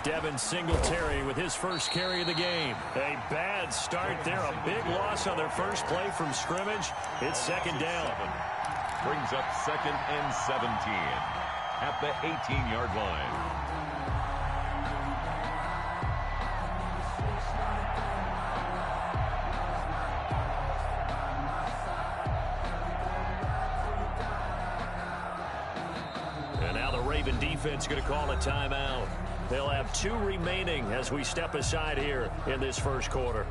Devin Singletary with his first carry of the game. A bad start there. A big loss on their first play from scrimmage. It's second down. Brings up 2nd and 17 at the 18-yard line. And now the Raven defense going to call a timeout. They'll have 2 remaining as we step aside here in this first quarter.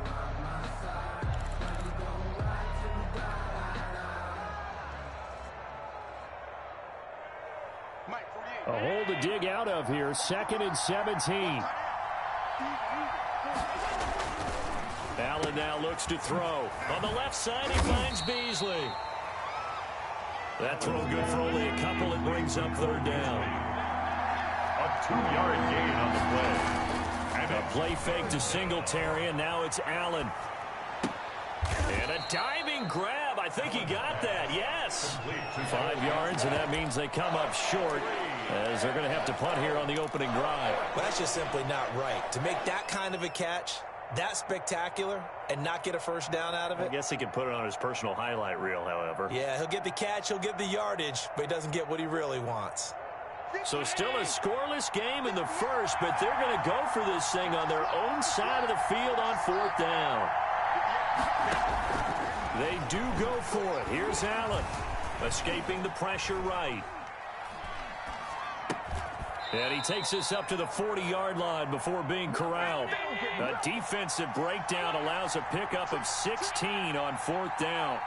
A hole to dig out of here. 2nd and 17. Allen now looks to throw. On the left side, he finds Beasley. That throw good for only a couple. It brings up 3rd down. A 2-yard gain on the play. And a play fake to Singletary, and now it's Allen. And a diving grab. I think he got that. Yes. 5 yards, and that means they come up short as they're going to have to punt here on the opening drive. Well, that's just simply not right. To make that kind of a catch, that spectacular, and not get a first down out of it. I guess he can put it on his personal highlight reel, however. Yeah, he'll get the catch, he'll get the yardage, but he doesn't get what he really wants. So still a scoreless game in the first, but they're going to go for this thing on their own side of the field on 4th down. They do go for it. Here's Allen, escaping the pressure right. And he takes us up to the 40-yard line before being corralled. A defensive breakdown allows a pickup of 16 on 4th down.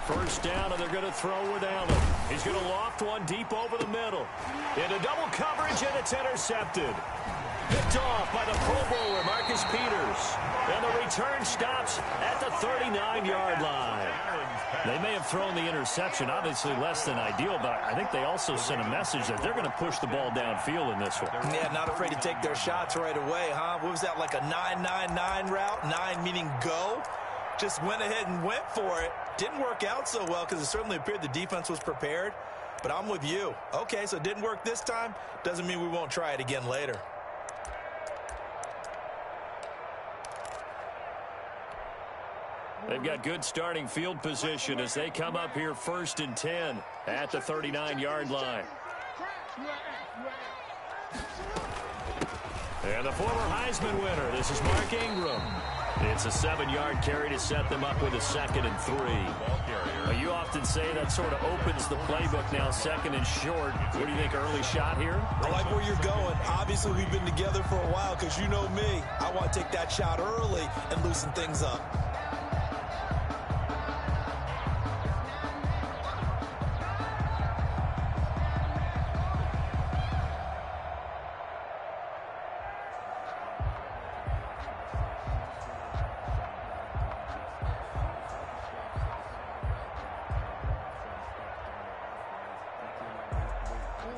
First down, and they're going to throw with Allen. He's going to loft one deep over the middle. Into double coverage, and it's intercepted. Picked off by the Pro Bowler, Marcus Peters. And the return stops at the 39-yard line. They may have thrown the interception, obviously less than ideal, but I think they also sent a message that they're going to push the ball downfield in this one. Yeah, not afraid to take their shots right away, huh? What was that, like a 9-9-9 route? 9 meaning go? Just went ahead and went for it. Didn't work out so well because it certainly appeared the defense was prepared. But I'm with you. Okay, so it didn't work this time. Doesn't mean we won't try it again later. They've got good starting field position as they come up here 1st and 10 at the 39-yard line. And the former Heisman winner, this is Mark Ingram. It's a 7-yard carry to set them up with a 2nd and 3. You often say that sort of opens the playbook now, 2nd and short. What do you think, early shot here? I like where you're going. Obviously, we've been together for a while because you know me. I want to take that shot early and loosen things up.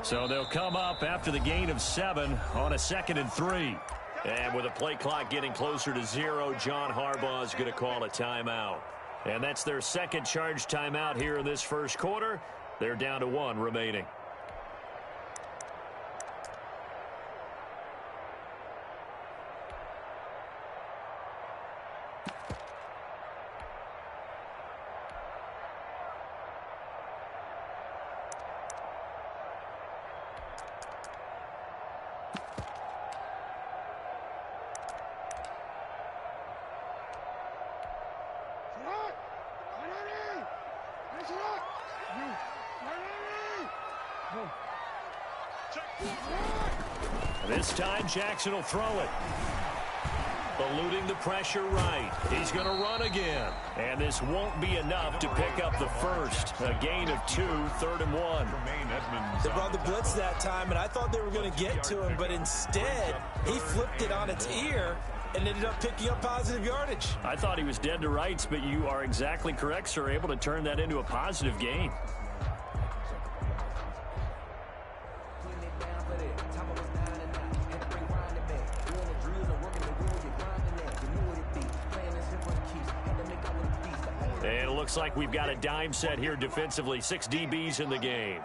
So they'll come up after the gain of 7 on a 2nd and 3. And with the play clock getting closer to 0, John Harbaugh is going to call a timeout. And that's their second charge timeout here in this first quarter. They're down to 1 remaining. This time, Jackson will throw it. Eluding the pressure right. He's going to run again. And this won't be enough to pick up the first. A gain of 2, 3rd and 1. They brought the blitz that time, and I thought they were going to get to him, but instead, he flipped it on its ear and ended up picking up positive yardage. I thought he was dead to rights, but you are exactly correct, sir. Able to turn that into a positive gain. And it looks like we've got a dime set here defensively. 6 DBs in the game.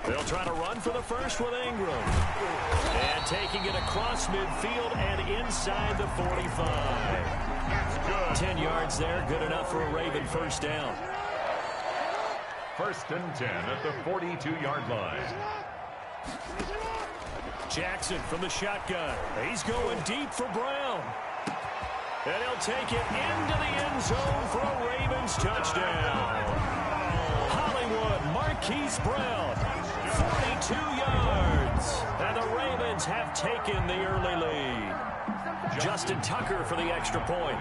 They'll try to run for the first with Ingram. And taking it across midfield and inside the 45. That's good. 10 yards there, good enough for a Raven first down. 1st and 10 at the 42-yard line. Jackson from the shotgun. He's going deep for Brown. And he'll take it into the end zone for a Ravens touchdown. Hollywood, Marquise Brown, 42 yards. And the Ravens have taken the early lead. Justin Tucker for the extra point.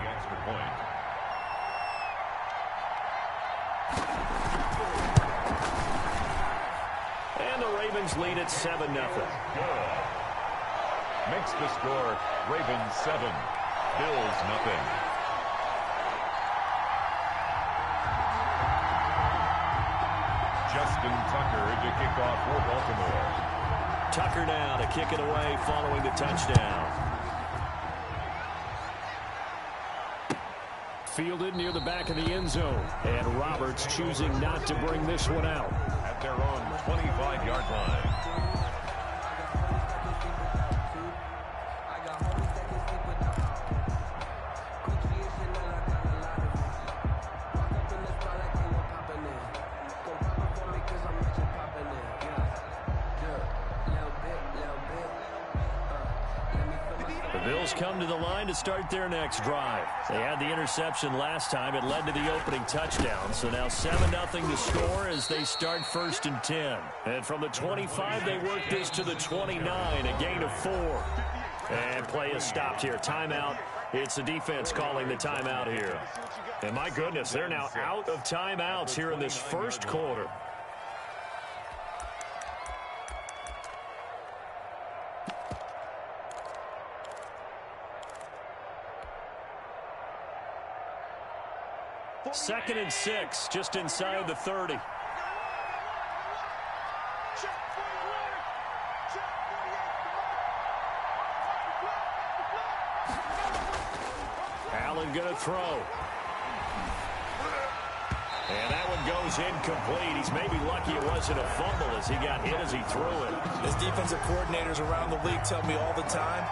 And the Ravens lead at 7-0. Makes the score Ravens 7, Bills nothing. Justin Tucker to kick off for Baltimore. Tucker now to kick it away following the touchdown. Fielded near the back of the end zone. And Roberts choosing not to bring this one out. At their own 25-yard line. Come to the line to start their next drive. They had the interception last time. It led to the opening touchdown. So now 7-0 to score as they start 1st and 10. And from the 25, they work this to the 29, a gain of 4. And play is stopped here. Timeout. It's the defense calling the timeout here. And my goodness, they're now out of timeouts here in this first quarter. Second and 6, just inside the 30. Allen going to throw. And that one goes incomplete. He's maybe lucky it wasn't a fumble as he got hit as he threw it. As defensive coordinators around the league tell me all the time,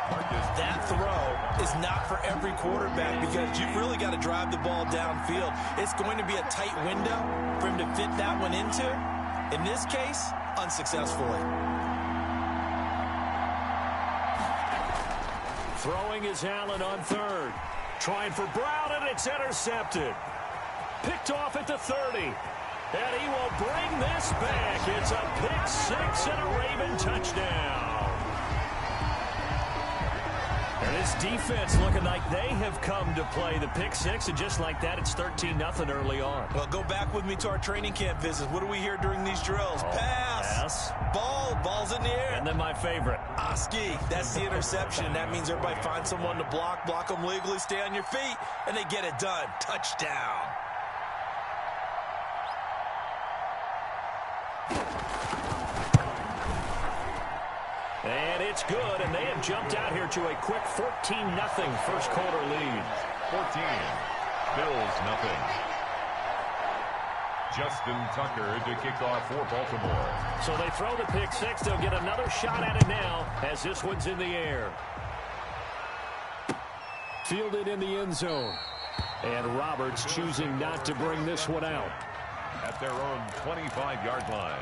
that throw is not for every quarterback because you've really got to drive the ball downfield. It's going to be a tight window for him to fit that one into. In this case, unsuccessfully. Throwing is Allen on 3rd. Trying for Brown, and it's intercepted. Picked off at the 30. And he will bring this back. It's a pick 6 and a Raven touchdown. And this defense looking like they have come to play the pick 6. And just like that, it's 13-0 early on. Well, go back with me to our training camp visits. What do we hear during these drills? Pass. Ball's in the air. And then my favorite. Oski. That's the interception. That means everybody finds someone to block them legally, stay on your feet, and they get it done. Touchdown. And it's good, and they have jumped out here to a quick 14-0 first quarter lead. 14, Bills nothing. Justin Tucker to kick off for Baltimore. So they throw the pick 6. They'll get another shot at it now as this one's in the air. Fielded in the end zone. And Roberts choosing not to bring this one out. At their own 25-yard line.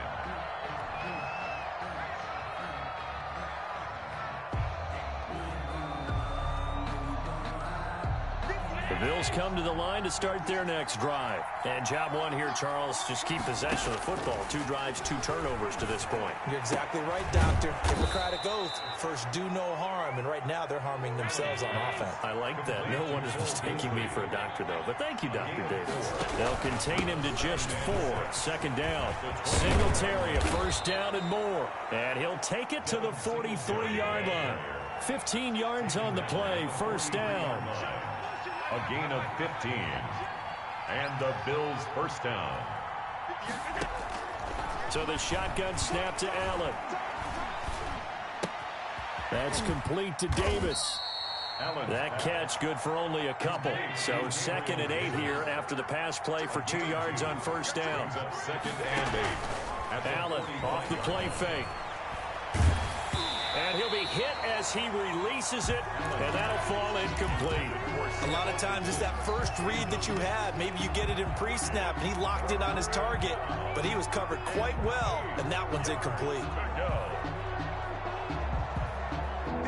The Bills come to the line to start their next drive. And job one here, Charles, just keep possession of the football. 2 drives, 2 turnovers to this point. You're exactly right, Doctor. Hippocratic oath. First, do no harm. And right now, they're harming themselves on offense. I like that. No one is mistaking me for a doctor, though. But thank you, Dr. Davis. They'll contain him to just 4. 2nd down. Singletary, a first down and more. And he'll take it to the 43-yard line. 15 yards on the play. First down. A gain of 15. And the Bills first down. So the shotgun snap to Allen. That's complete to Davis. That catch good for only a couple. So 2nd and 8 here after the pass play for 2 yards on first down. 2nd and 8. Allen off the play fake. And he'll be hit as he releases it, and that'll fall incomplete. A lot of times it's that first read that you have. Maybe you get it in pre-snap, and he locked in on his target, but he was covered quite well, and that one's incomplete.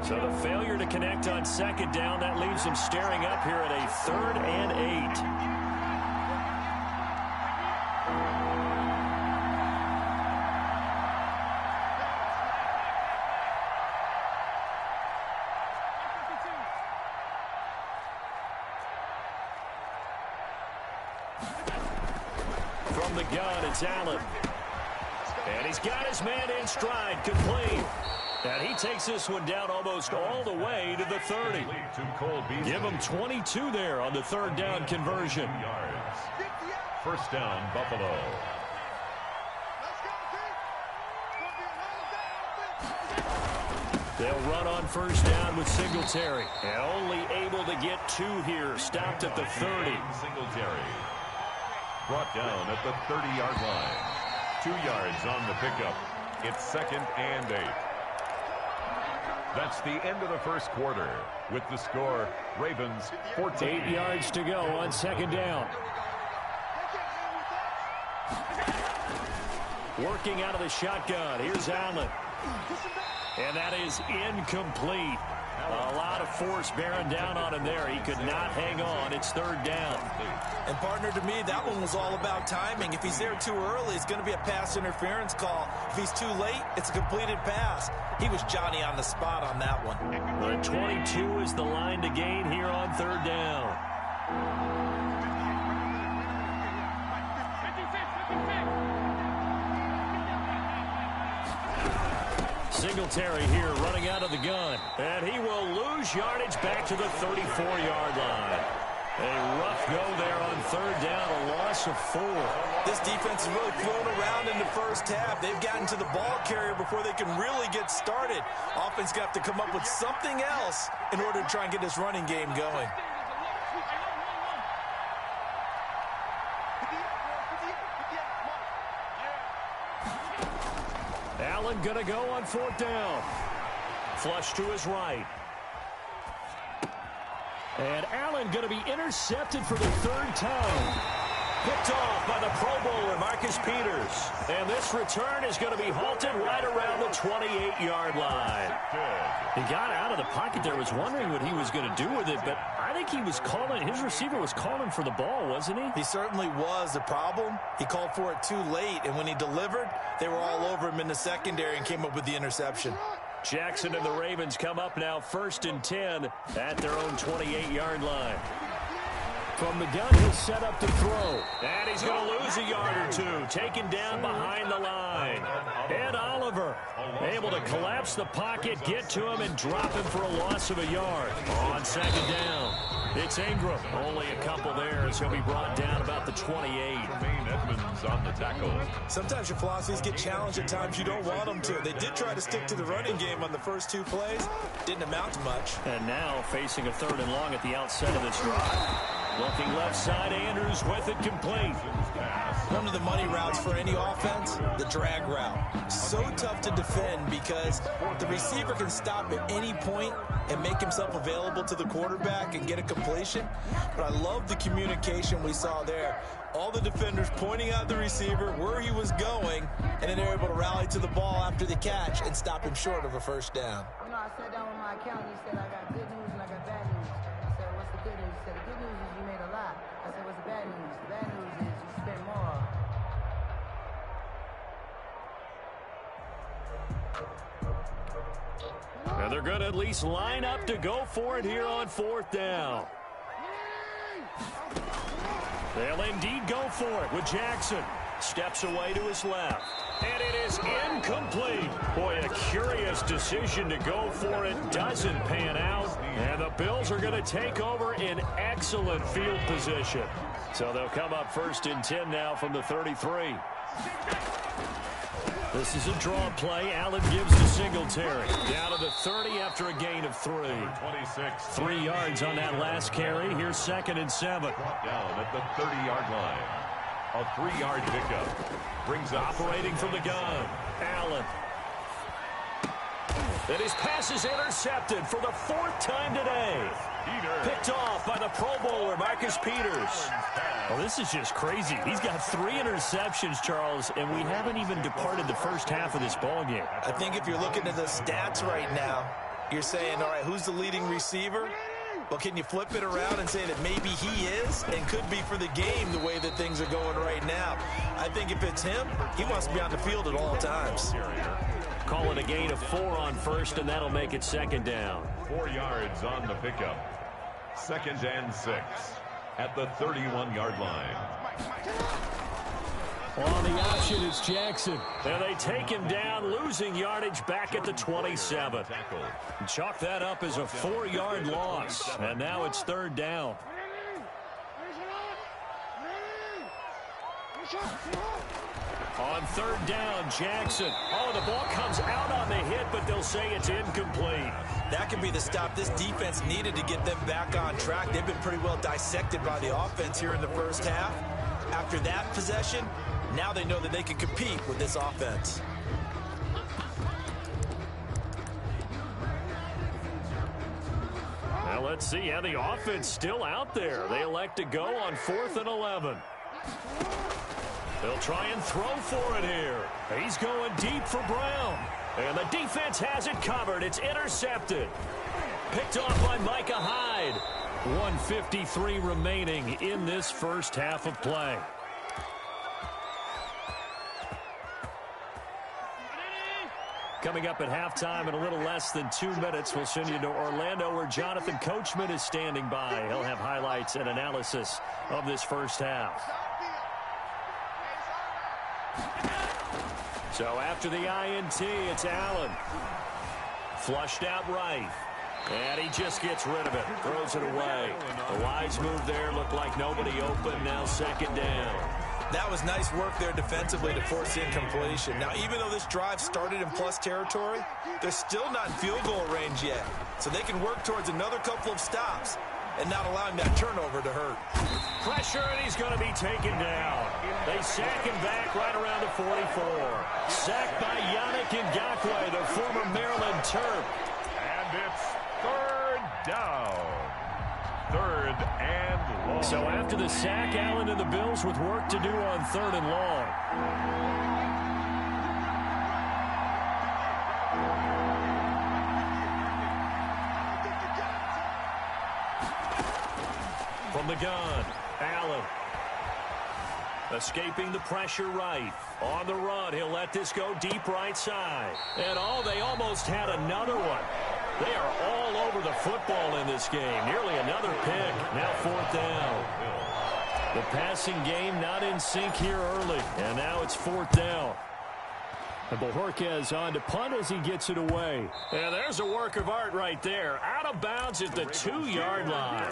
So the failure to connect on 2nd down, that leaves him staring up here at a 3rd and 8. From the gun, it's Allen. And he's got his man in stride, complete. And he takes this one down almost all the way to the 30. Give him 22 there on the 3rd down conversion. First down, Buffalo. They'll run on first down with Singletary. And only able to get 2 here. Stopped at the 30. Singletary. Brought down at the 30-yard line. 2 yards on the pickup. It's 2nd and 8. That's the end of the first quarter. With the score, Ravens 14. 8 yards to go on 2nd down. Working out of the shotgun. Here's Allen. And that is incomplete. A lot of force bearing down on him there. He could not hang on. It's 3rd down. And, partner, to me, that one was all about timing. If he's there too early, it's going to be a pass interference call. If he's too late, it's a completed pass. He was Johnny on the spot on that one. The 22 is the line to gain here on 3rd down. Singletary here running out of the gun. And he will lose yardage back to the 34-yard line. A rough go there on 3rd down, a loss of 4. This defense is really thrown around in the first half. They've gotten to the ball carrier before they can really get started. Offense got to come up with something else in order to try and get this running game going. Allen going to go on 4th down. Flush to his right. And Allen going to be intercepted for the 3rd time. Picked off by the Pro Bowler, Marcus Peters. And this return is going to be halted right around the 28-yard line. He got out of the pocket there, was wondering what he was going to do with it, but I think he was calling, his receiver was calling for the ball, wasn't he? He certainly was. The problem, he called for it too late, and when he delivered, they were all over him in the secondary and came up with the interception. Jackson and the Ravens come up now 1st and 10 at their own 28-yard line. From the gun, he'll set up to throw. And he's going to lose a yard or 2. Taken down behind the line. Ed Oliver able to collapse the pocket, get to him, and drop him for a loss of a yard. On 2nd down, it's Ingram. Only a couple there as he'll be brought down about the 28. Edmonds on the tackle. Sometimes your philosophies get challenged at times you don't want them to. They did try to stick to the running game on the first 2 plays. Didn't amount to much. And now facing a 3rd and long at the outset of this drive. Looking left side, Andrews with it complete. One of the money routes for any offense, the drag route. So tough to defend because the receiver can stop at any point and make himself available to the quarterback and get a completion. But I love the communication we saw there. All the defenders pointing out the receiver, where he was going, and then they were able to rally to the ball after the catch and stop him short of a 1st down. You know, I sat down with my accountant. He said, I got good news and I got bad news. I said, what's the good news? He said, the good news is you made a lot. I said, what's the bad news? The bad news is you spent more. And they're going to at least line up to go for it here on 4th down. They'll indeed go for it with Jackson. Steps away to his left. And it is incomplete. Boy, a curious decision to go for it. Doesn't pan out. And the Bills are going to take over in excellent field position. So they'll come up 1st and 10 now from the 33. This is a draw play. Allen gives to Singletary. Down to the 30 after a gain of 3. 26. 3 yards on that last carry. Here's 2nd and 7. Down at the 30-yard line. A 3-yard pickup. Brings up Operating from the gun. Allen. And his pass is intercepted for the 4th time today. Picked off by the Pro Bowler, Marcus Peters. Well, this is just crazy. He's got 3 interceptions, Charles, and we haven't even departed the first half of this ballgame. I think if you're looking at the stats right now, you're saying, all right, who's the leading receiver? Well, can you flip it around and say that maybe he is and could be for the game the way that things are going right now? I think if it's him, he wants to be on the field at all times. Call it a gain of 4 on first, and that'll make it 2nd down. 4 yards on the pickup. 2nd and 6 at the 31-yard line. On the option, it's Jackson. And they take him down, losing yardage back at the 27. Chalk that up as a 4-yard loss. And now it's 3rd down. On 3rd down, Jackson. Oh, the ball comes out on the hit, but they'll say it's incomplete. That could be the stop this defense needed to get them back on track. They've been pretty well dissected by the offense here in the first half. After that possession, now they know that they can compete with this offense. Now let's see how the offense still out there. They elect to go on 4th and 11. They'll try and throw for it here. He's going deep for Brown. And the defense has it covered. It's intercepted. Picked off by Micah Hyde. 1:53 remaining in this first half of play. Coming up at halftime in a little less than 2 minutes, we'll send you to Orlando where Jonathan Coachman is standing by. He'll have highlights and analysis of this first half. So after the INT, it's Allen. Flushed out right. And he just gets rid of it. Throws it away. The wise move there. Looked like nobody open. Now 2nd down. That was nice work there defensively to force the incompletion. Now, even though this drive started in plus territory, they're still not in field goal range yet. So they can work towards another couple of stops and not allowing that turnover to hurt. Pressure, and he's going to be taken down. They sack him back right around the 44. Sacked by Yannick Ngakoue, the former Maryland Terp. And it's 3rd down. 3rd and long. So after the sack, Allen and the Bills with work to do on 3rd and long. From the gun, Allen. Escaping the pressure right. On the run, he'll let this go deep right side. And they almost had another one. They are all over the football in this game. Nearly another pick. Now 4th down. The passing game not in sync here early. And now it's 4th down. And Bojorquez on to punt as he gets it away. And there's a work of art right there. Out of bounds at the 2-yard line.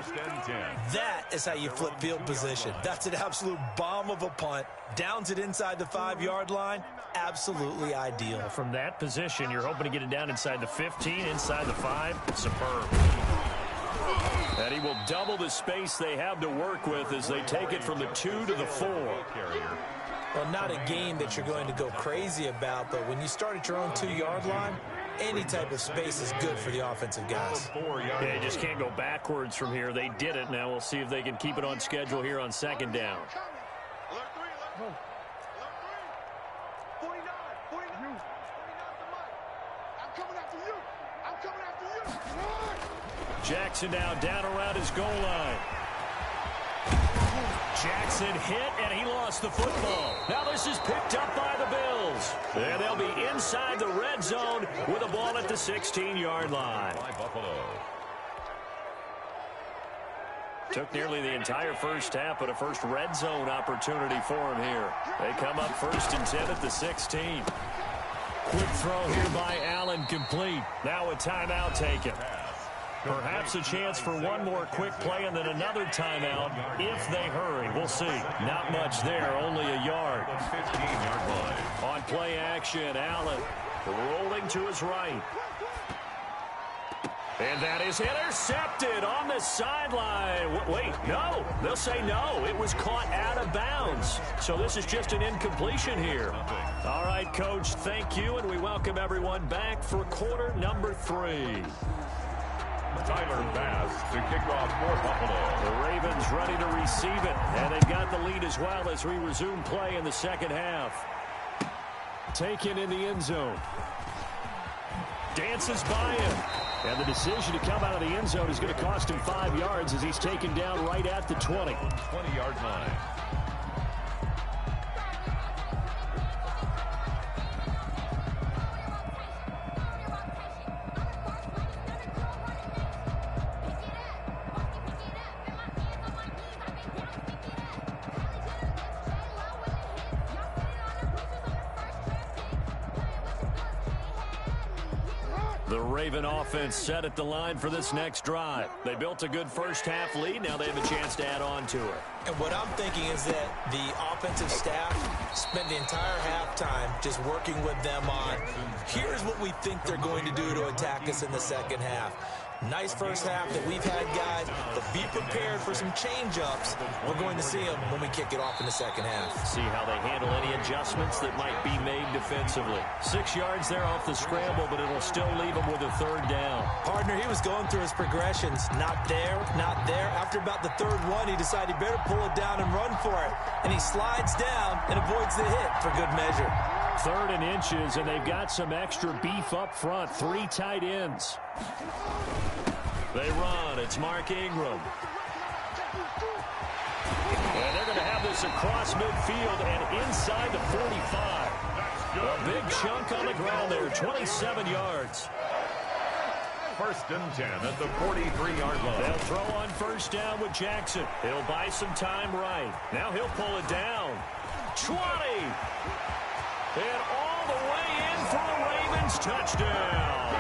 That is how you flip field position. That's an absolute bomb of a punt. Downs it inside the 5-yard line. Absolutely ideal. From that position, you're hoping to get it down inside the 15, inside the 5. Superb. And he will double the space they have to work with as they take it from the 2 to the 4. Well, not a game that you're going to go crazy about, but when you start at your own 2-yard line, any type of space is good for the offensive guys. Yeah, you just can't go backwards from here. They did it. Now we'll see if they can keep it on schedule here on 2nd down. Jackson now down around his goal line. Jackson hit, and he lost the football. Now this is picked up by the Bills. And they'll be inside the red zone with a ball at the 16-yard line. Took nearly the entire first half, but a first red zone opportunity for him here. They come up 1st and 10 at the 16. Quick throw here by Allen, complete. Now a timeout taken. Perhaps a chance for one more quick play and then another timeout if they hurry. We'll see. Not much there, only a yard. 15-yard line. On play action. Allen rolling to his right. And that is intercepted on the sideline. Wait, no. They'll say no. It was caught out of bounds. So this is just an incompletion here. All right, Coach, thank you, and we welcome everyone back for quarter number 3. Tyler Bass to kick off for Buffalo. The Ravens ready to receive it, and they've got the lead as well as we resume play in the second half. Taken in the end zone. Dances by him. And the decision to come out of the end zone is going to cost him 5 yards as he's taken down right at the 20. 20-yard line. The Raven offense set at the line for this next drive. They built a good first-half lead. Now they have a chance to add on to it. And what I'm thinking is that the offensive staff spent the entire halftime just working with them on, here's what we think they're going to do to attack us in the second half. Nice first half that we've had, guys, but be prepared for some change-ups. We're going to see them when we kick it off in the second half. See how they handle any adjustments that might be made defensively. 6 yards there off the scramble, but it'll still leave them with a third down. Partner, he was going through his progressions. Not there, not there. After about the third one, he decided he better pull it down and run for it. And he slides down and avoids the hit for good measure. 3rd and inches, and they've got some extra beef up front. 3 tight ends. They run. It's Mark Ingram. And they're going to have this across midfield and inside the 45. A big chunk on the ground there, 27 yards. 1st and 10 at the 43-yard line. They'll throw on first down with Jackson. He'll buy some time right. Now he'll pull it down. 20. And all the way in for a Ravens touchdown.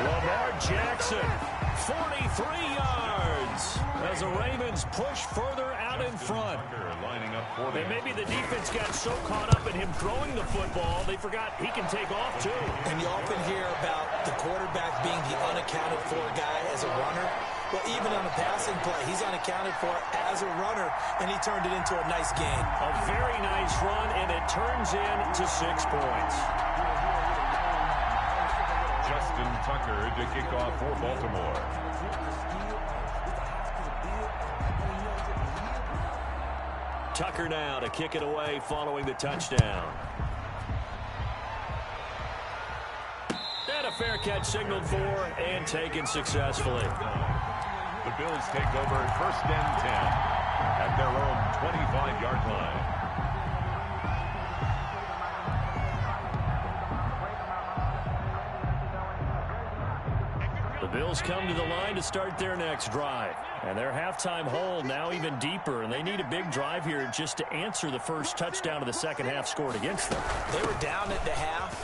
Lamar Jackson, 43 yards as the Ravens push further out in front. Lining up for them. And maybe the defense got so caught up in him throwing the football, they forgot he can take off too. And you often hear about the quarterback being the unaccounted for guy as a runner. Well, even on a passing play, he's unaccounted for as a runner, and he turned it into a nice game. A very nice run, and it turns into 6 points. Justin Tucker to kick off for Baltimore. Tucker now to kick it away following the touchdown. And a fair catch signaled for and taken successfully. The Bills take over 1st and 10 at their own 25-yard line. The Bills come to the line to start their next drive. And their halftime hole now even deeper, and they need a big drive here just to answer the first touchdown of the second half scored against them. They were down at the half.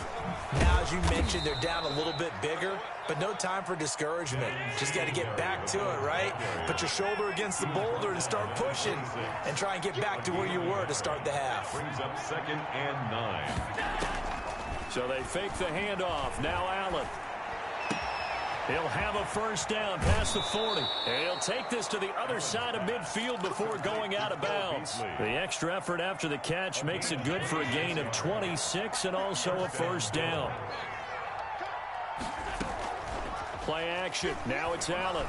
Now, as you mentioned, they're down a little bit bigger, but no time for discouragement. Just got to get back to it, right? Put your shoulder against the boulder and start pushing and try and get back to where you were to start the half. Brings up 2nd and 9. So they fake the handoff. Now Allen. He'll have a first down past the 40. And he'll take this to the other side of midfield before going out of bounds. The extra effort after the catch makes it good for a gain of 26 and also a first down. Play action. Now it's Allen.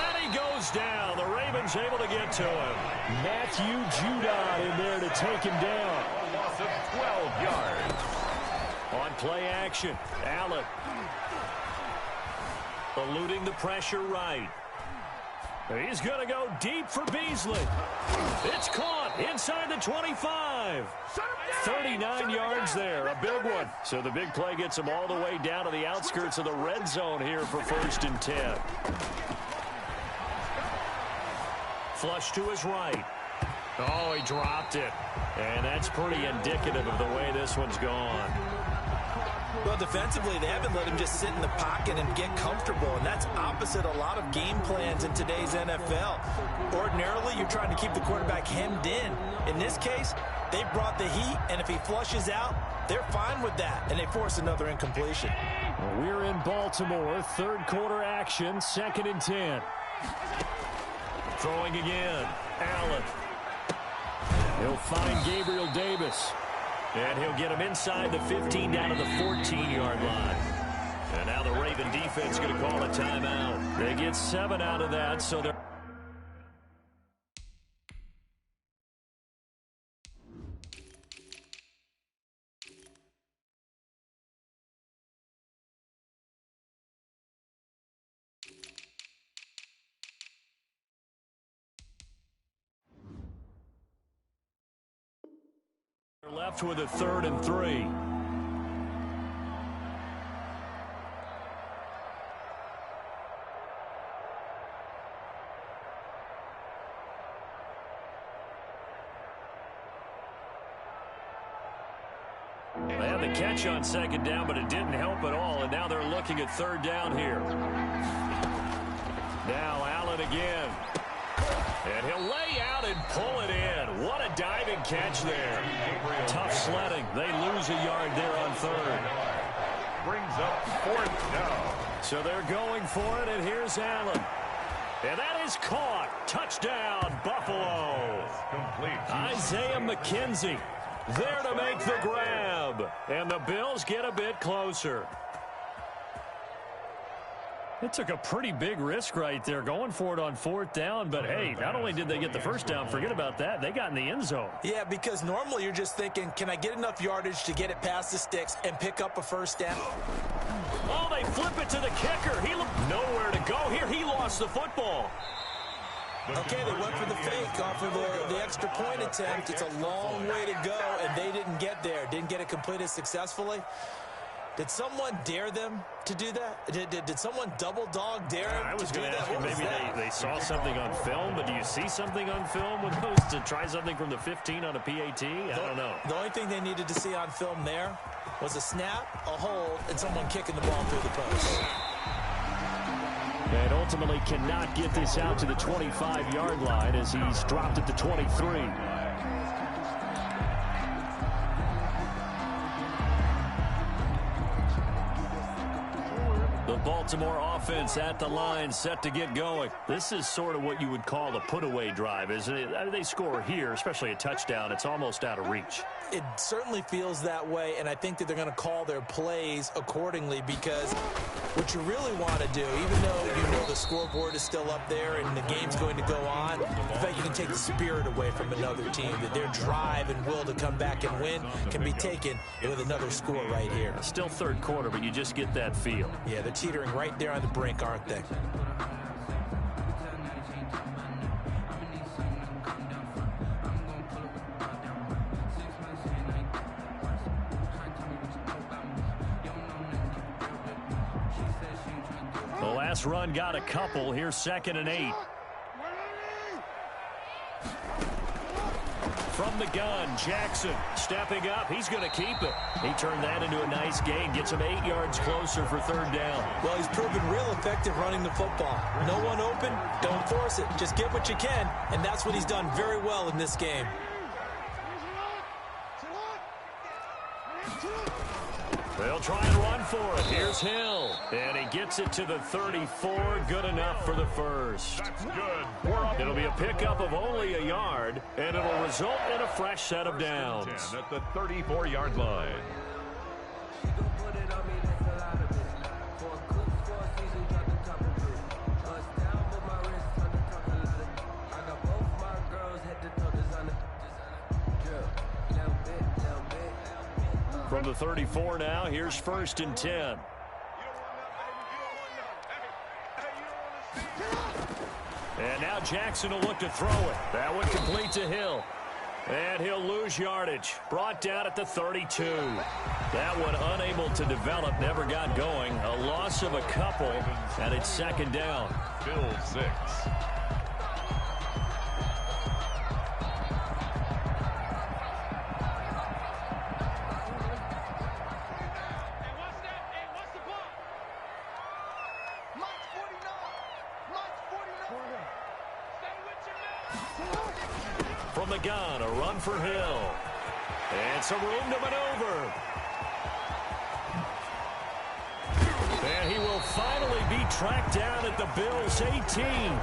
And he goes down. The Ravens able to get to him. Matthew Judon in there to take him down. A loss of 12 yards. On play action, Allen. Eluding the pressure right. He's going to go deep for Beasley. It's caught inside the 25. 39 yards there, a big one. So the big play gets him all the way down to the outskirts of the red zone here for 1st and 10. Flush to his right. Oh, he dropped it. And that's pretty indicative of the way this one's gone. Well, defensively, they haven't let him just sit in the pocket and get comfortable, and that's opposite a lot of game plans in today's NFL. Ordinarily, you're trying to keep the quarterback hemmed in. In this case, They brought the heat, and if he flushes out, they're fine with that, and they force another incompletion. Well, we're in Baltimore. Third quarter action, 2nd and 10. Throwing again. Allen. He'll find Gabriel Davis. And he'll get him inside the 15 down to the 14-yard line. And now the Raven defense going to call a timeout. They get 7 out of that, so they're... left with a 3rd and 3. They had the catch on 2nd down, but it didn't help at all, and now they're looking at 3rd down here. Now Allen again. And he'll lay out and pull it in. What a diving catch there. Tough sledding. They lose a yard there on 3rd. Brings up 4th down. So they're going for it, and here's Allen. And that is caught. Touchdown, Buffalo. Complete. Isaiah McKenzie there to make the grab. And the Bills get a bit closer. It took a pretty big risk right there going for it on 4th down. But, hey, not only did they get the first down, forget about that, they got in the end zone. Yeah, because normally you're just thinking, can I get enough yardage to get it past the sticks and pick up a first down? Oh, they flip it to the kicker. He looked nowhere to go here. He lost the football. Okay, they went for the fake off of the extra point attempt. It's a long way to go, and they didn't get there. Didn't get it completed successfully. Did someone dare them to do that? Did someone double dog dare them I was to do going to that? ask you, maybe they saw something on film, but do you see something on film with those to try something from the 15 on a PAT? I don't know. The only thing they needed to see on film there was a snap, a hold, and someone kicking the ball through the post. And ultimately cannot get this out to the 25-yard line as he's dropped at the 23. The Baltimore offense at the line, set to get going. This is sort of what you would call a put-away drive, isn't it? They score here, especially a touchdown. It's almost out of reach. It certainly feels that way, and I think that they're going to call their plays accordingly because what you really want to do, even though you know the scoreboard is still up there and the game's going to go on, in fact, you can take the spirit away from another team, that their drive and will to come back and win can be taken with another score right here. Still 3rd quarter, but you just get that feel. Yeah, they're teetering right there on the brink, aren't they? The last run got a couple. Here's 2nd and 8. From the gun, Jackson stepping up. He's going to keep it. He turned that into a nice gain. Gets him 8 yards closer for 3rd down. Well, he's proven real effective running the football. No one open, don't force it. Just get what you can, and that's what he's done very well in this game. They'll try and run for it. Here's Hill. And he gets it to the 34. Good enough for the first. That's good. It'll be a pickup of only a yard, and it'll result in a fresh set of downs. At the 34-yard line. From the 34 now, here's 1st and 10. And now Jackson will look to throw it. That one complete to Hill. And he'll lose yardage. Brought down at the 32. That one unable to develop, never got going. A loss of a couple, and it's 2nd down. Bill 6. From the gun, a run for Hill. And some room to maneuver. And he will finally be tracked down at the Bills' 18.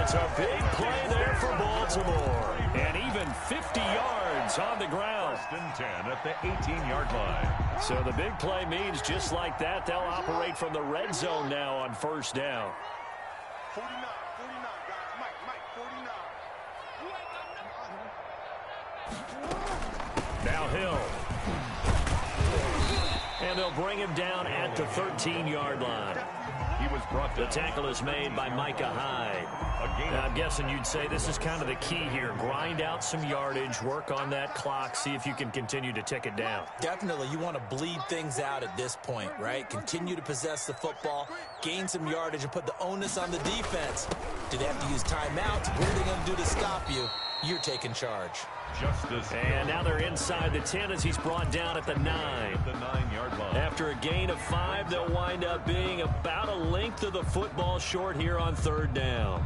It's a big play there for Baltimore. And even 50 yards on the ground. 1st and 10 at the 18-yard line. So the big play means just like that, they'll operate from the red zone now on 1st down. 49, guys. Mike, 49. Now Hill. And they'll bring him down at the 13-yard line. He was brought down. The tackle is made by Micah Hyde. Now, I'm guessing you'd say this is kind of the key here. Grind out some yardage, work on that clock, see if you can continue to tick it down. Definitely, you want to bleed things out at this point, right? Continue to possess the football, gain some yardage, and put the onus on the defense. Do they have to use timeouts? What are they going to do to stop you? You're taking charge. And now they're inside the 10 as he's brought down at the 9. At the 9-yard line. After a gain of 5, they'll wind up being about a length of the football short here on 3rd down.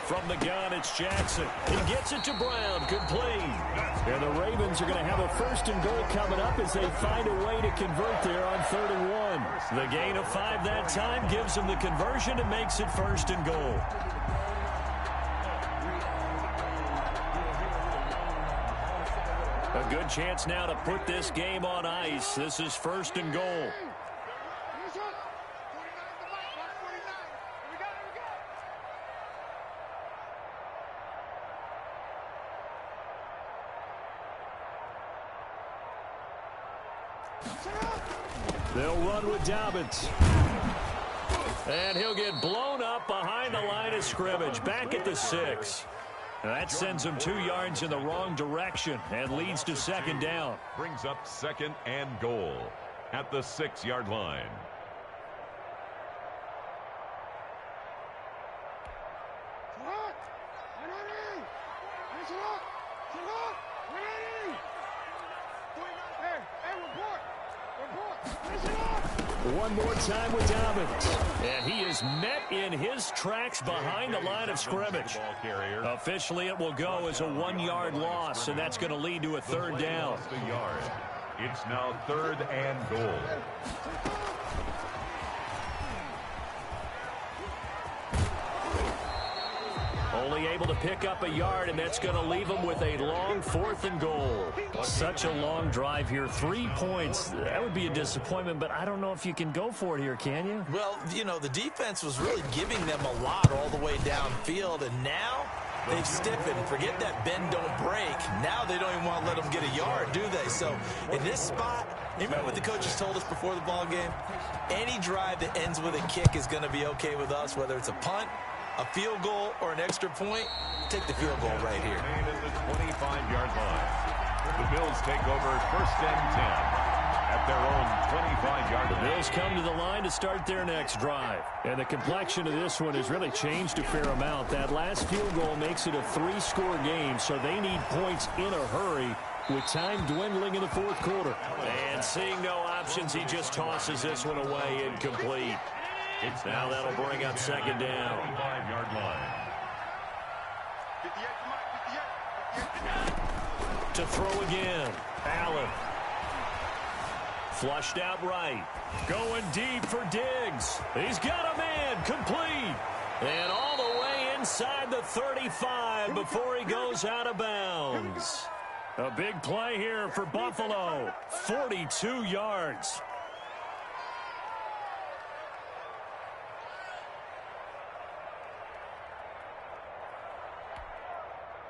From the gun, it's Jackson. He gets it to Brown, complete. And the Ravens are going to have a 1st and goal coming up as they find a way to convert there on 3rd and 1. The gain of 5 that time gives them the conversion and makes it 1st and goal. A good chance now to put this game on ice. This is 1st and goal. They'll run with Dobbins. And he'll get blown up behind the line of scrimmage. Back at the 6. That sends him 2 yards in the wrong direction and leads to 2nd down. Brings up 2nd and goal at the 6-yard line. One more time with Dobbins. And he is met in his tracks behind the line of scrimmage. Officially, it will go as a 1-yard loss, and that's going to lead to a 3rd down. It's now 3rd and goal. Only able to pick up a yard, and that's going to leave them with a long 4th and goal. Such a long drive here. 3 points. That would be a disappointment, but I don't know if you can go for it here, can you? Well, you know, the defense was really giving them a lot all the way downfield, and now they've stiffened. Forget that bend, don't break. Now they don't even want to let them get a yard, do they? So in this spot, you remember what the coaches told us before the ball game? Any drive that ends with a kick is going to be okay with us, whether it's a punt, a field goal, or an extra point. Take the field goal right here. At the 25-yard line. The Bills take over 1st and 10 at their own 25-yard line. The Bills come to the line to start their next drive. And the complexion of this one has really changed a fair amount. That last field goal makes it a 3-score game, so they need points in a hurry with time dwindling in the 4th quarter. And seeing no options, he just tosses this one away incomplete. Now that'll bring up 2nd down. 25-yard line. To throw again. Allen. Flushed out right. Going deep for Diggs. He's got a man. Complete. And all the way inside the 35 before he goes out of bounds. A big play here for Buffalo. 42 yards.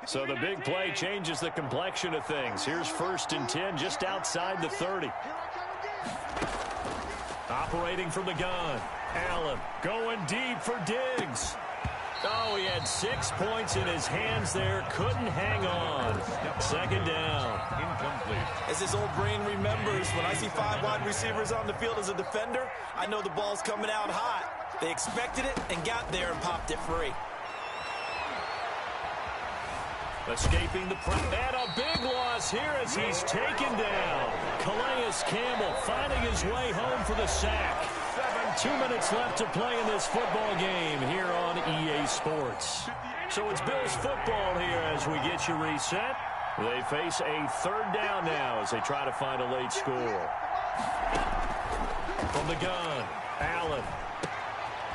So the big play changes the complexion of things. Here's 1st and 10 just outside the 30. Operating from the gun. Allen going deep for Diggs. Oh, he had 6 points in his hands there. Couldn't hang on. 2nd down. Incomplete. As his old brain remembers, when I see 5 wide receivers on the field as a defender, I know the ball's coming out hot. They expected it and got there and popped it free. Escaping the press. And a big loss here as he's taken down. Calais Campbell finding his way home for the sack. 2 minutes left to play in this football game here on EA Sports. So it's Bills football here as we get you reset. They face a third down now as they try to find a late score. From the gun, Allen.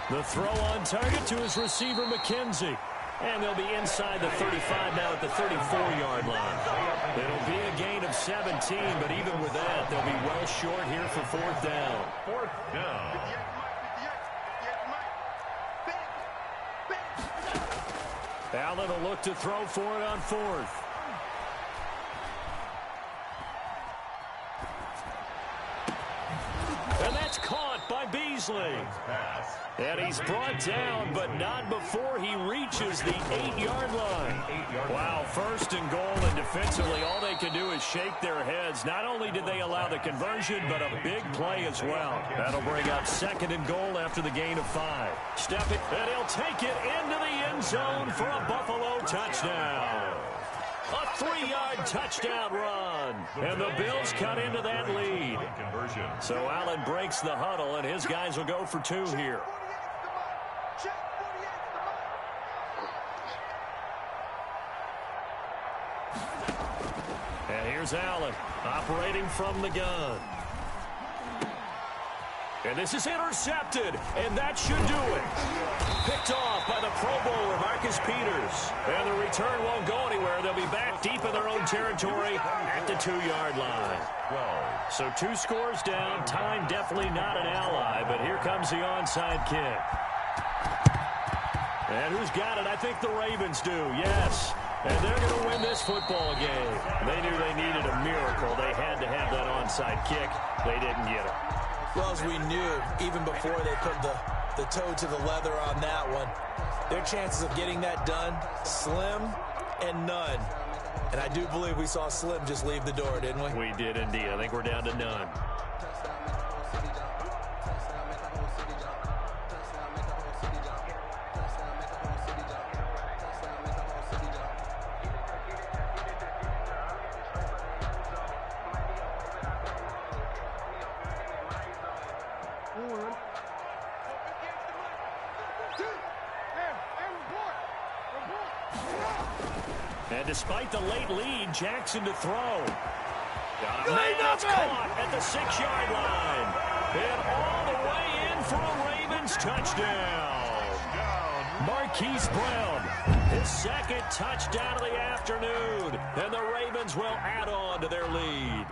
The throw on target to his receiver, McKenzie. And they'll be inside the 35 now at the 34-yard line. It'll be a gain of 17, but even with that, they'll be well short here for fourth down. Fourth down. Allen will look to throw for it on fourth. And that's caught by Beasley. And he's brought down, but not before he reaches the 8-yard line. Wow, first and goal, and defensively, all they can do is shake their heads. Not only did they allow the conversion, but a big play as well. That'll bring up second and goal after the gain of 5. Stepping, and he'll take it into the end zone for a Buffalo touchdown. A 3-yard touchdown run. And the Bills cut into that lead. So Allen breaks the huddle, and his guys will go for 2 here. And here's Allen operating from the gun. And this is intercepted, and that should do it. Picked off by the Pro Bowler, Marcus Peters. And the return won't go anywhere. They'll be back deep in their own territory at the 2-yard line. So 2 scores down. Time definitely not an ally, but here comes the onside kick. And who's got it? I think the Ravens do, yes. And they're going to win this football game. They knew they needed a miracle. They had to have that onside kick. They didn't get it. Well, as we knew, even before they put the toe to the leather on that one, their chances of getting that done, slim and none. And I do believe we saw Slim just leave the door, didn't we? We did indeed. I think we're down to none. And despite the late lead, Jackson to throw. That's caught at the 6-yard line. And all the way in for a Ravens touchdown. Marquise Brown, his second touchdown of the afternoon. And the Ravens will add on to their lead.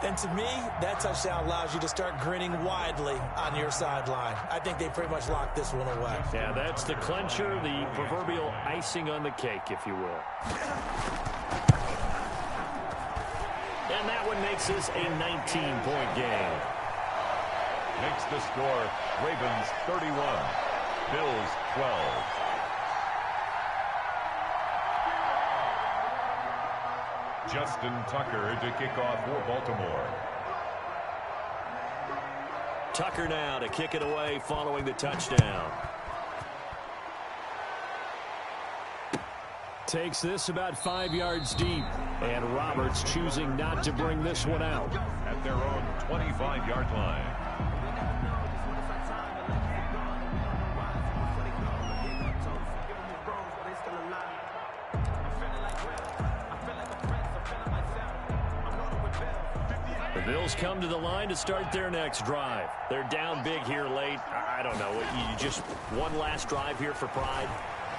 And to me, that touchdown allows you to start grinning widely on your sideline. I think they pretty much locked this one away. Yeah, that's the clincher, the proverbial icing on the cake, if you will. And that one makes this a 19-point game. Makes the score Ravens 31, Bills 12. Justin Tucker to kick off for Baltimore. Tucker now to kick it away following the touchdown. Takes this about 5 yards deep. And Roberts choosing not to bring this one out. At their own 25-yard line. The Bills come to the line to start their next drive. They're down big here late. I don't know. You just one last drive here for pride?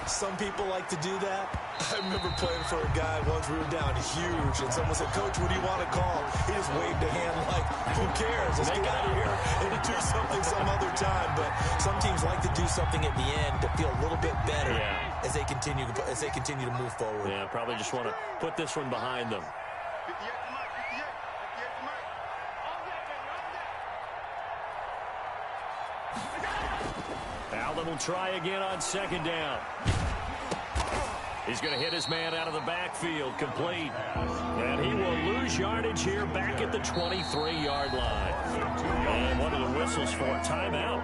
Some people like to do that. I remember playing for a guy once. We were down huge, and someone said, "Coach, what do you want to call?" He just waved a hand like, "Who cares? Let's get out of here and do something some other time." But some teams like to do something at the end to feel a little bit better as they continue to move forward. Yeah, probably just want to put this one behind them. Allen will try again on second down. He's going to hit his man out of the backfield, complete. And he will lose yardage here back at the 23-yard line. And one of the whistles for a timeout.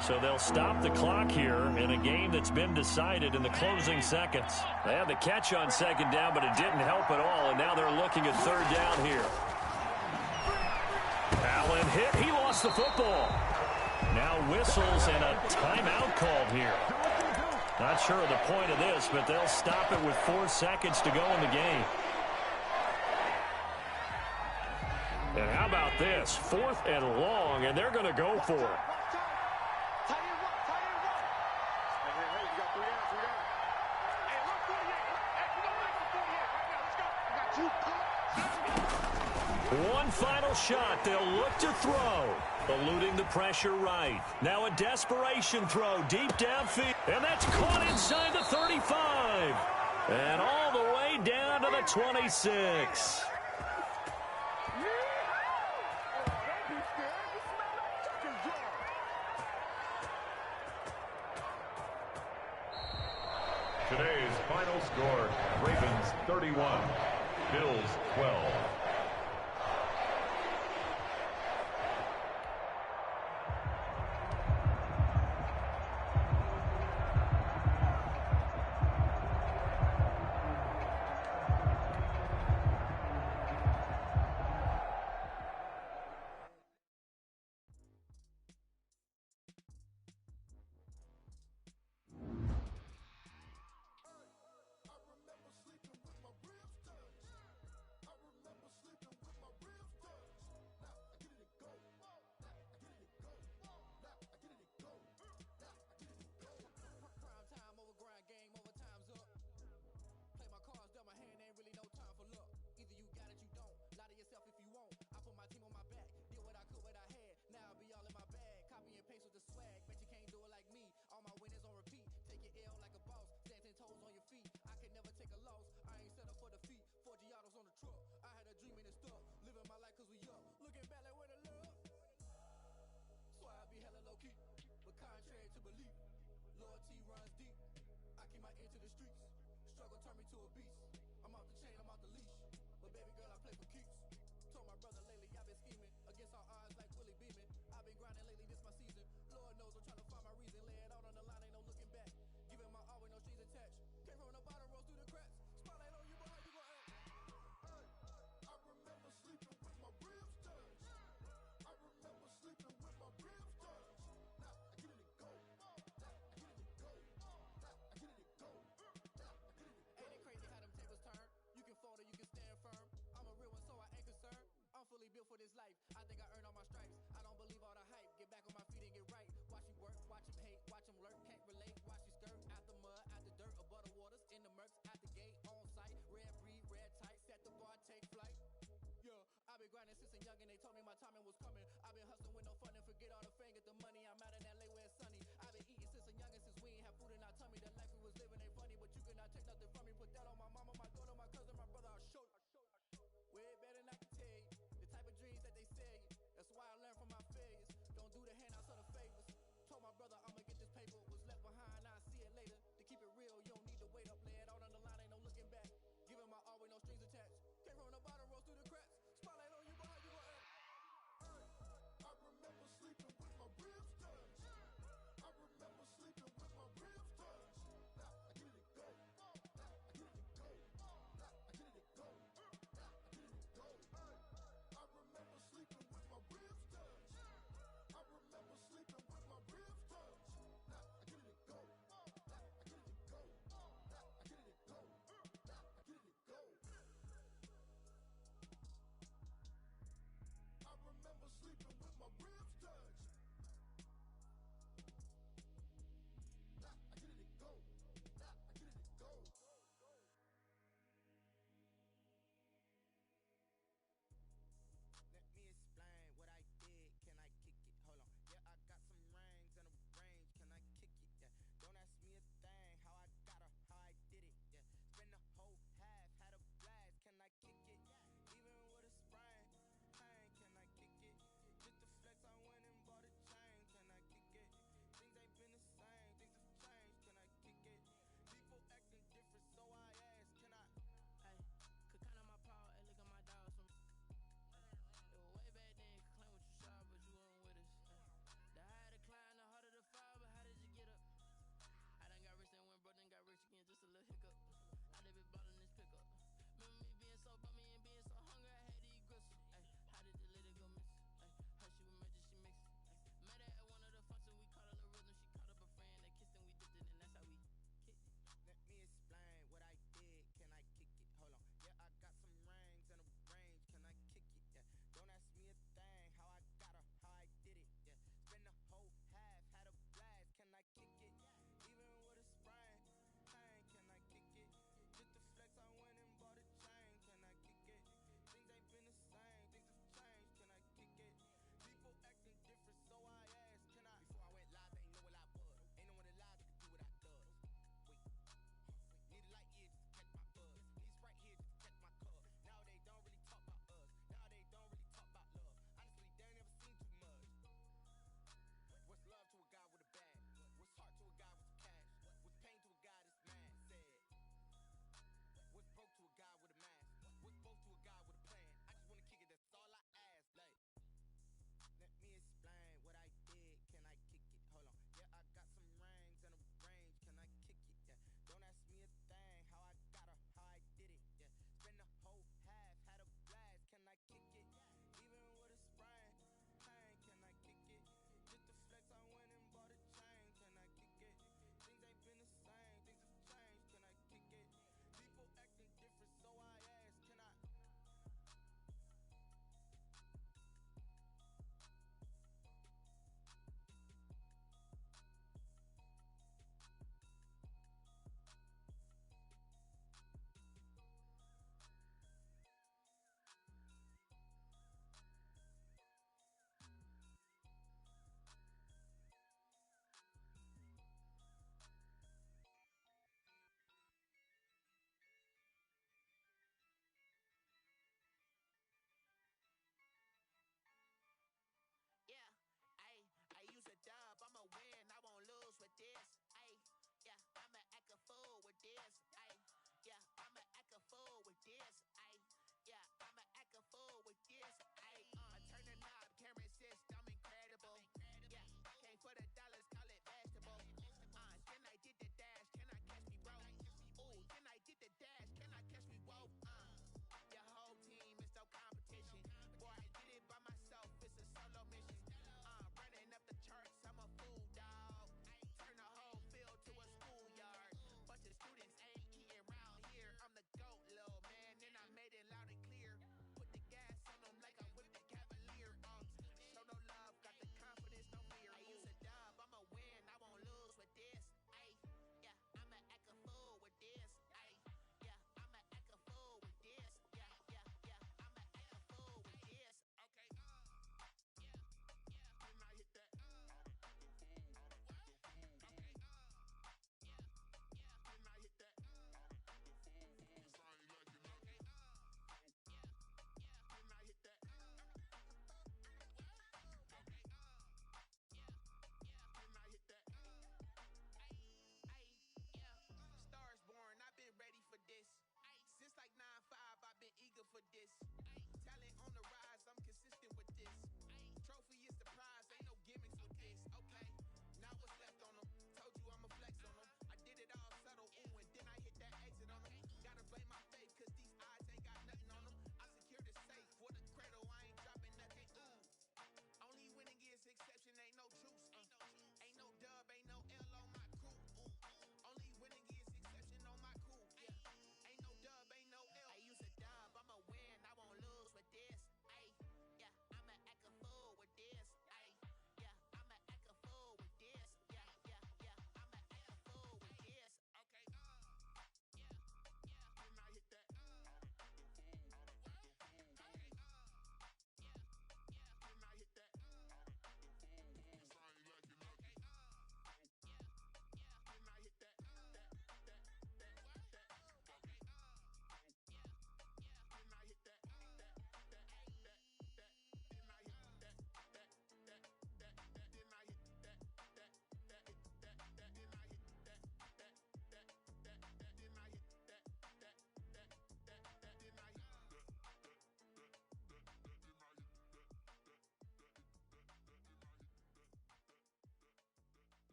So they'll stop the clock here in a game that's been decided in the closing seconds. They had the catch on second down, but it didn't help at all, and now they're looking at third down here. Allen hit. He lost the football. Now whistles and a timeout called here. Not sure of the point of this, but they'll stop it with 4 seconds to go in the game. And how about this? 4th and long, and they're going to go for it. One final shot. They'll look to throw. Eluding the pressure right. Now a desperation throw deep downfield. And that's caught inside the 35. And all the way down to the 26. Today's final score, Ravens 31, Bills 12.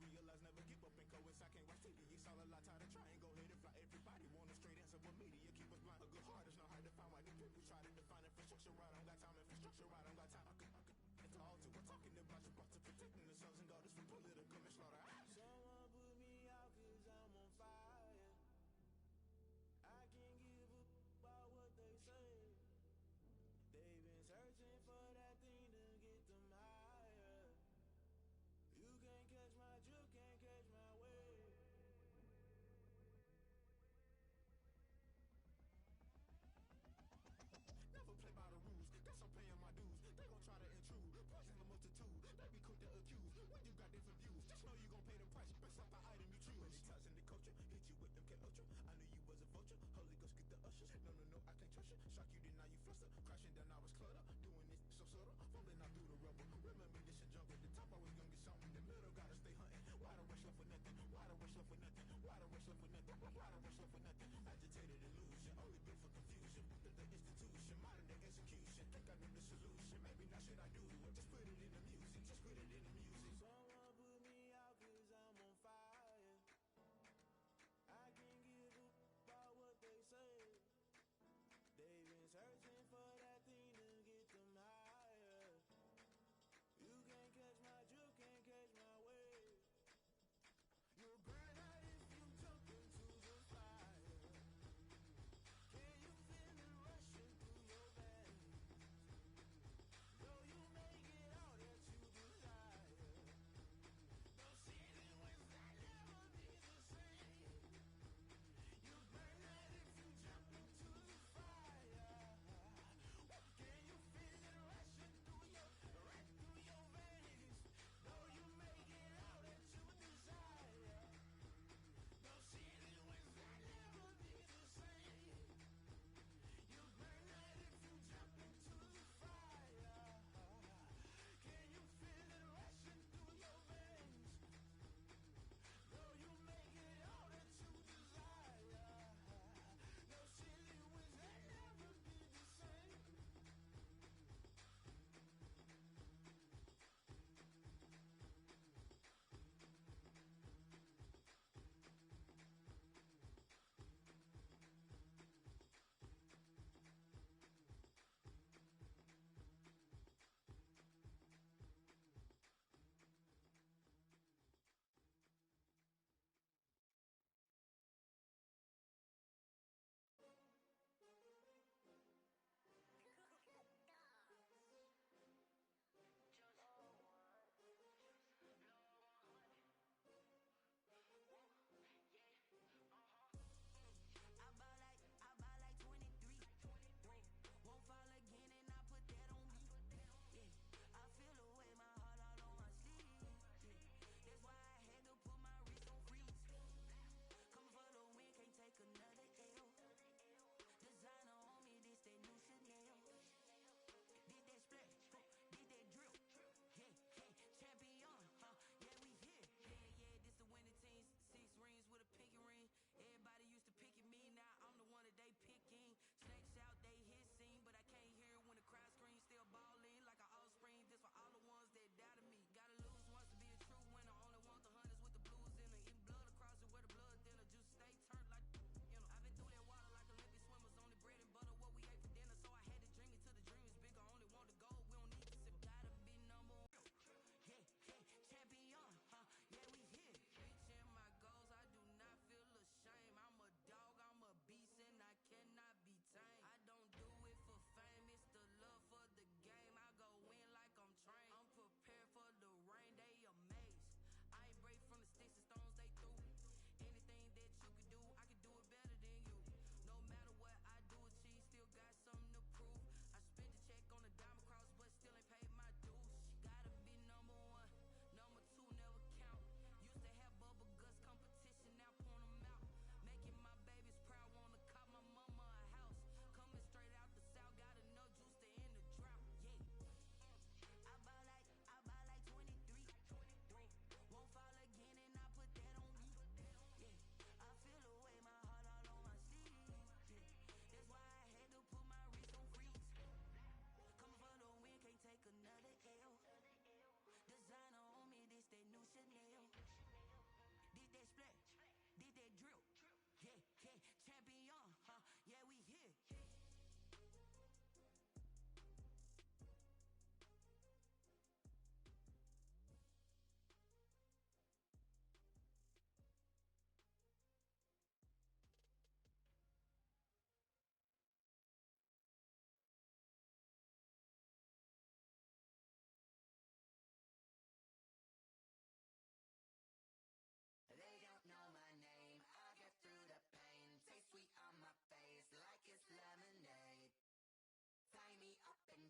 realize never give up and coincide. Can't watch TV, it's all a lot. Tired of trying, go ahead and fly. Everybody want a straight answer, but media keep us blind. A good heart is not hard to find. Why the people try to define infrastructure right? I don't got time. Infrastructure right? I don't got time. I could. It's all to we're talking about you brought to protecting the sons and daughters from political manslaughter. Someone put me out cause I'm on fire. I can't give a about what they say. They've been searching for that thing to get them higher. You can't catch my drift, can't catch my wave. Never play by the rules, guess I'm paying my dues. They gon' try to intrude, poison the multitude. They be quick to accuse, when you got different views. Just know you gon' pay the price, best up the item you choose. Many times in the culture, hit you with them K-Ultra. I knew you was a vulture, Holy Ghost get the ushers. No, I can't trust you. Shock you, then now you fluster. Crashing down, I was clutter. Doing this so subtle, fumbling out through the rubble. Remember this a jungle, the top always gonna get something. The middle gotta stay hunting. Why the rush left for nothing? Why the rush left for nothing? Why the rush left for nothing? Why the rush left for nothing? Agitated illusion, only built for confusion. The institution, modern day execution. Think I know the solution. Maybe not should I do it? Just put it in the music. Just put it in the music. Someone put me out cause I'm on fire. I can't give a about what they say. They've been searching for that thing to get them higher. You can't catch my drift, can't catch my wave. You'll burn out if you jump into the fire.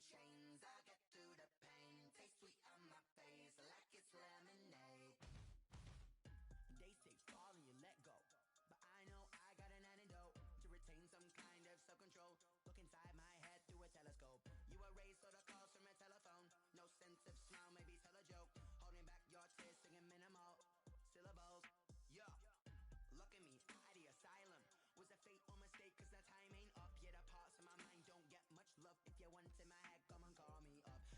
chains. I get through the pain. Taste sweet on my face like it's lemonade. They say fall and you let go, but I know I got an antidote to retain some kind of self-control. Look inside my head through a telescope. You erase all the calls from a telephone. No sense of smile, maybe tell a joke. Holding back your tears, singing minimal syllables. Yeah. Look at me, at the asylum. Was a fate or mistake, cause the time ain't up. Yet the parts of my mind don't get much love. If you want in my head, come and call me up.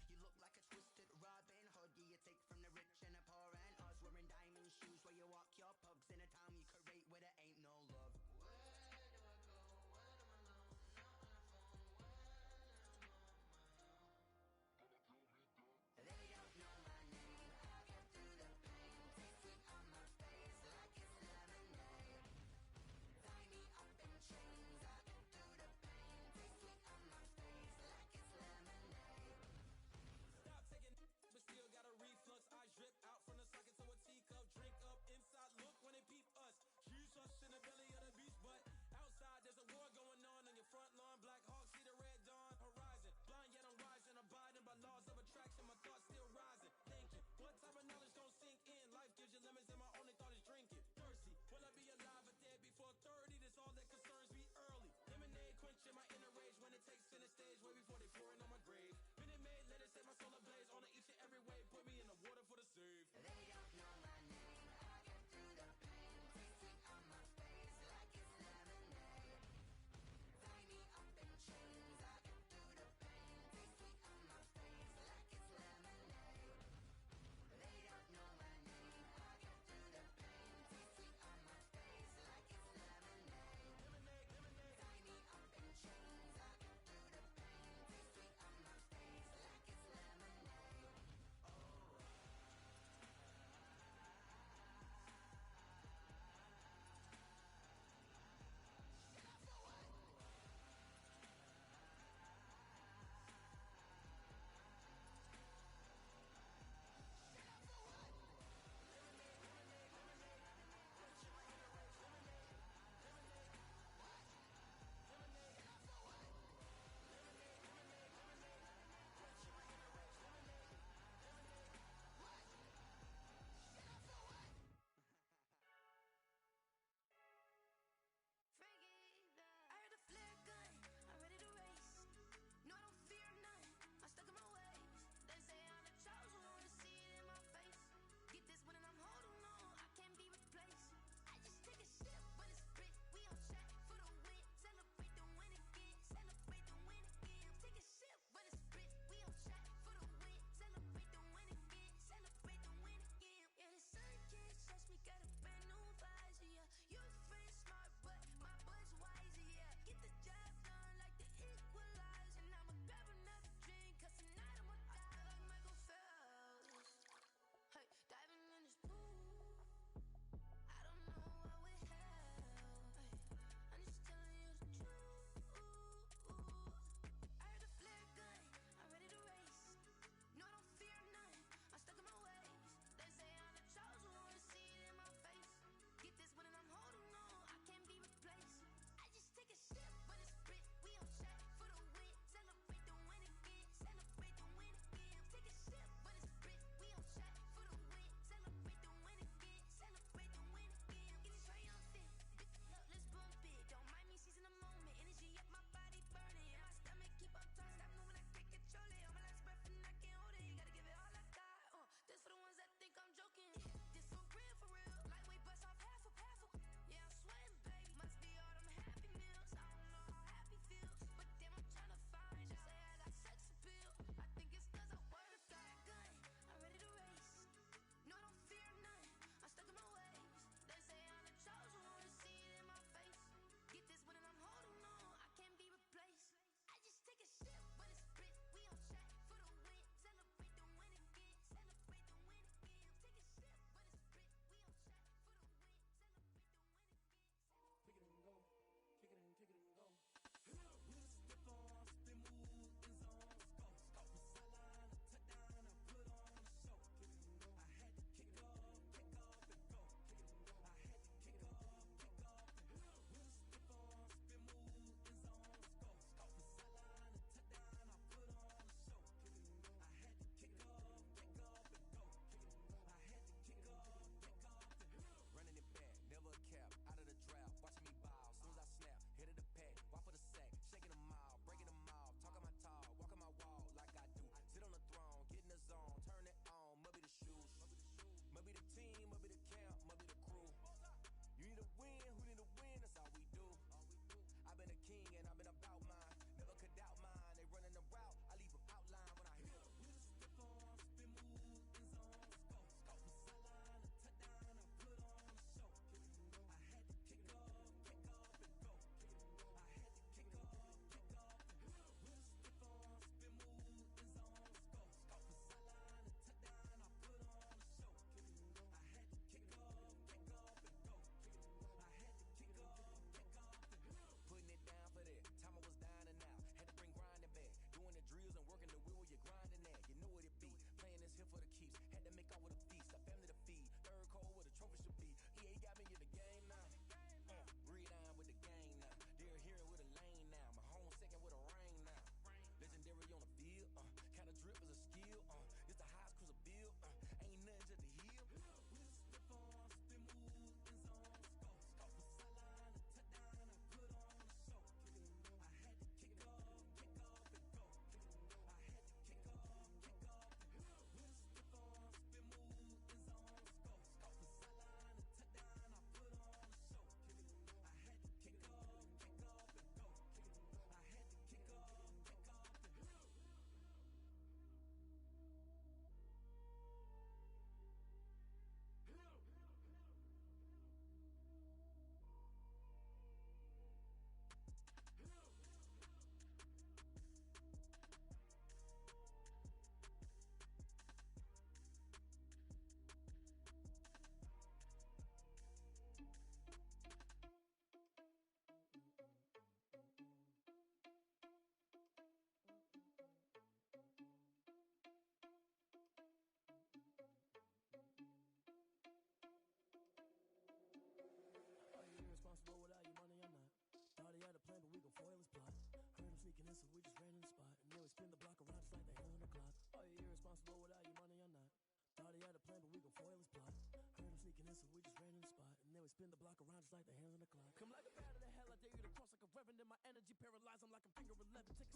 spin the block around just like the hands on the clock. Come like a bat of the hell, I dare you to cross like a reverend in my energy paralyzed. I'm like a finger 11. Take